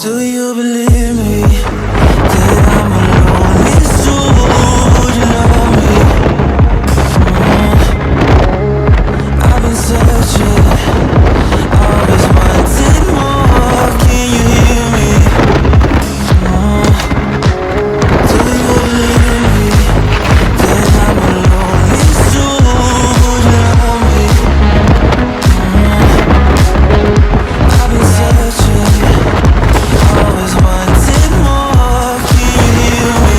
Do you believe me that I'm a lonely soul? Would you love me? I've been searching, always wanted more. Can you hear me? Do you believe me that I'm a lonely soul? Would you love me? I've been searching, always wanted more. Can you hear me?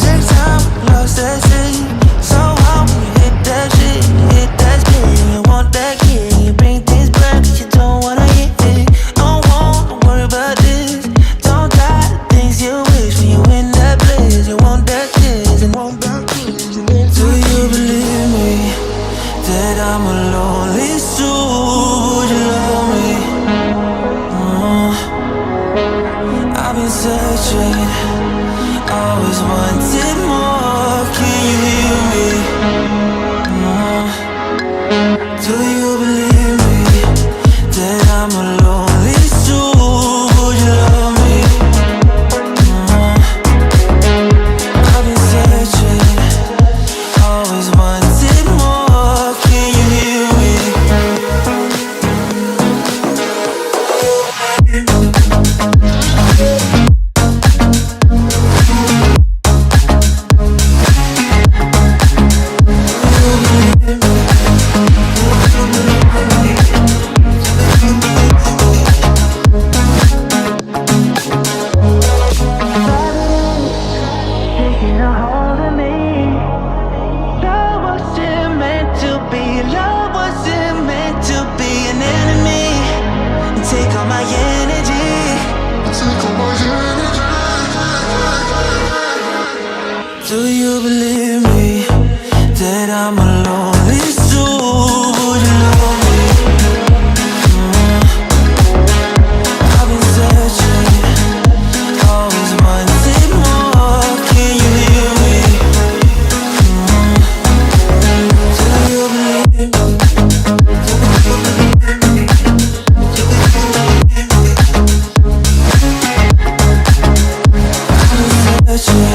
Take time, lost that shit. So how when you hit that shit, hit that spin, you want that kick, you bring things back 'cause you don't wanna hit it. Don't wanna worry about this. Don't try the things you wish when you in that place. You want that kiss and want that kiss. Do you believe me that I'm a lonely soul? Would you love me? I've been searching, always wanted more. Can you hear me? Do you believe me that I'm a lonely soul? Would you love me? I've been searching, always wanted more. Can you hear me? Taking a hold of me. Love wasn't meant to be. Love wasn't meant to be an enemy. You take all my energy. Do you believe me that I'm a lonely soul? Would you love me? I've been searching, always wanted more. Can you hear me? Do you believe me? I've been searching.